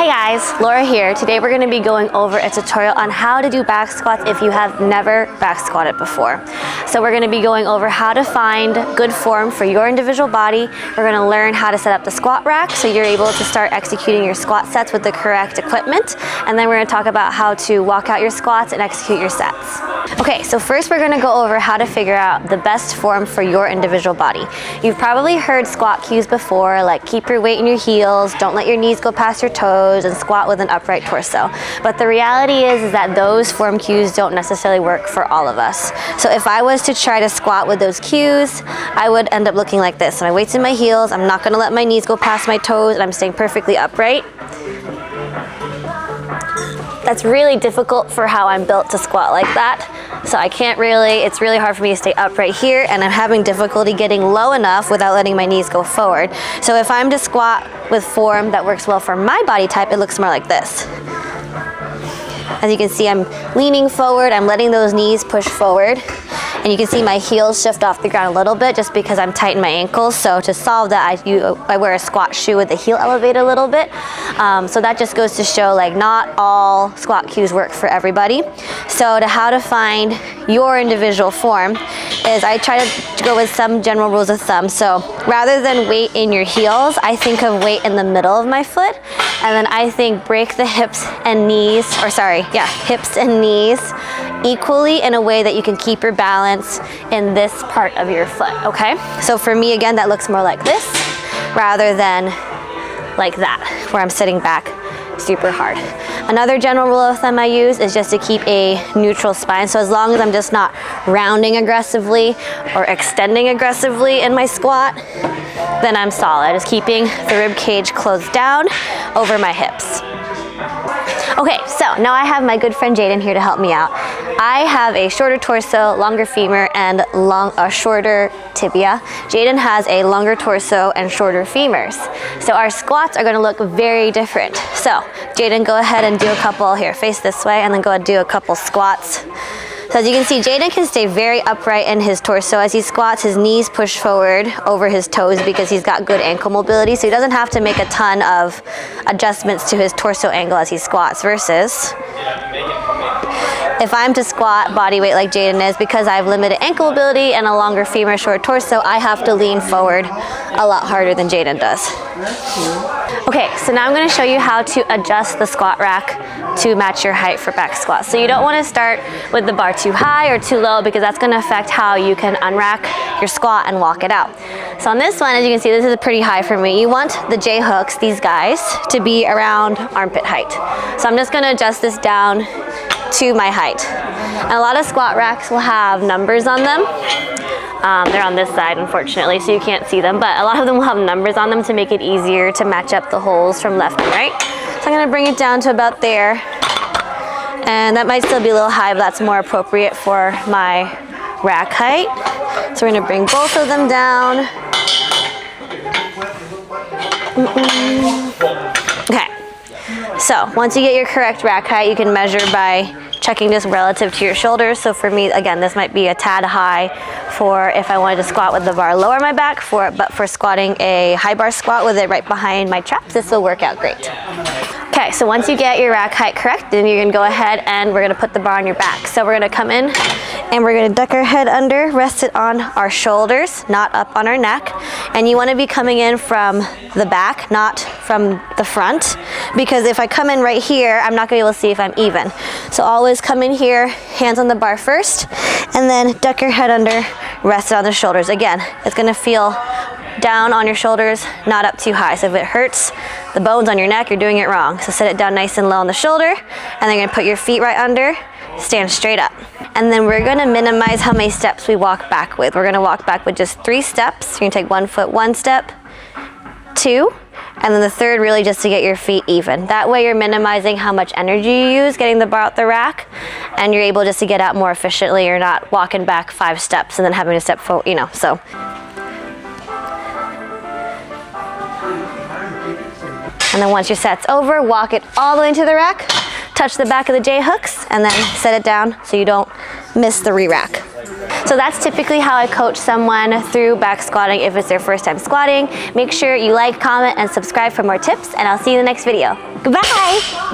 Hey guys, Laura here. Today we're going to be going over a tutorial on how to do back squats if you have never back squatted before. So we're going to be going over how to find good form for your individual body. We're going to learn how to set up the squat rack so you're able to start executing your squat sets with the correct equipment. And then we're going to talk about how to walk out your squats and execute your sets. Okay, so first we're going to go over how to figure out the best form for your individual body. You've probably heard squat cues before, like keep your weight in your heels, don't let your knees go past your toes, and squat with an upright torso. But the reality is that those form cues don't necessarily work for all of us. So if I was to try to squat with those cues, I would end up looking like this. So my weight's in my heels, I'm not going to let my knees go past my toes, and I'm staying perfectly upright. That's really difficult for how I'm built to squat like that. So I can't really, it's really hard for me to stay upright here, and I'm having difficulty getting low enough without letting my knees go forward. So if I'm to squat with form that works well for my body type, it looks more like this. As you can see, I'm leaning forward, I'm letting those knees push forward. And you can see my heels shift off the ground a little bit just because I'm tight in my ankles. So to solve that, I wear a squat shoe with the heel elevated a little bit. So that just goes to show like not all squat cues work for everybody. So how to find your individual form is I try to go with some general rules of thumb. So rather than weight in your heels, I think of weight in the middle of my foot. And then I think break the hips and knees, hips and knees equally in a way that you can keep your balance in this part of your foot, okay? So for me, again, that looks more like this rather than like that, where I'm sitting back super hard. Another general rule of thumb I use is just to keep a neutral spine. So as long as I'm just not rounding aggressively or extending aggressively in my squat, then I'm solid. Just keeping the rib cage closed down over my hips. Okay, so now I have my good friend Jaden here to help me out. I have a shorter torso, longer femur, and a shorter tibia. Jaden has a longer torso and shorter femurs. So our squats are going to look very different. So Jaden, go ahead and do a couple here. Face this way, and then go ahead and do a couple squats. So as you can see, Jaden can stay very upright in his torso. As he squats, his knees push forward over his toes because he's got good ankle mobility, so he doesn't have to make a ton of adjustments to his torso angle as he squats, versus if I'm to squat body weight like Jaden is, because I have limited ankle mobility and a longer femur, short torso, I have to lean forward a lot harder than Jaden does. Okay, so now I'm going to show you how to adjust the squat rack to match your height for back squats. So you don't want to start with the bar too high or too low, because that's going to affect how you can unrack your squat and walk it out. So on this one, as you can see, this is pretty high for me. You want the J hooks, these guys, to be around armpit height. So I'm just going to adjust this down to my height. And a lot of squat racks will have numbers on them. They're on this side, unfortunately, so you can't see them, but a lot of them will have numbers on them to make it easier to match up the holes from left and right. So I'm going to bring it down to about there, and that might still be a little high, but that's more appropriate for my rack height. So we're going to bring both of them down. Okay, so once you get your correct rack height, you can measure by checking this relative to your shoulders. So for me, again, this might be a tad high for if I wanted to squat with the bar lower my back, but for squatting a high bar squat with it right behind my traps, this will work out great. Okay, so once you get your rack height correct, then you're gonna go ahead and we're gonna put the bar on your back. So we're gonna come in and we're gonna duck our head under, rest it on our shoulders, not up on our neck. And you wanna be coming in from the back, not from the front, because if I come in right here, I'm not gonna be able to see if I'm even. So always come in here, hands on the bar first, and then duck your head under, rest it on the shoulders. Again, it's gonna feel down on your shoulders, not up too high. So if it hurts the bones on your neck, you're doing it wrong. So set it down nice and low on the shoulder, and then you're gonna put your feet right under, stand straight up. And then we're gonna minimize how many steps we walk back with. We're gonna walk back with just 3 steps. You're gonna take 1 foot, 1 step, 2, and then the third really just to get your feet even. That way you're minimizing how much energy you use getting the bar out the rack, and you're able just to get out more efficiently. You're not walking back 5 steps and then having to step forward, so. And then once your set's over, walk it all the way into the rack, touch the back of the J hooks, and then set it down so you don't miss the re-rack. So that's typically how I coach someone through back squatting if it's their first time squatting. Make sure you like, comment, and subscribe for more tips, and I'll see you in the next video. Goodbye!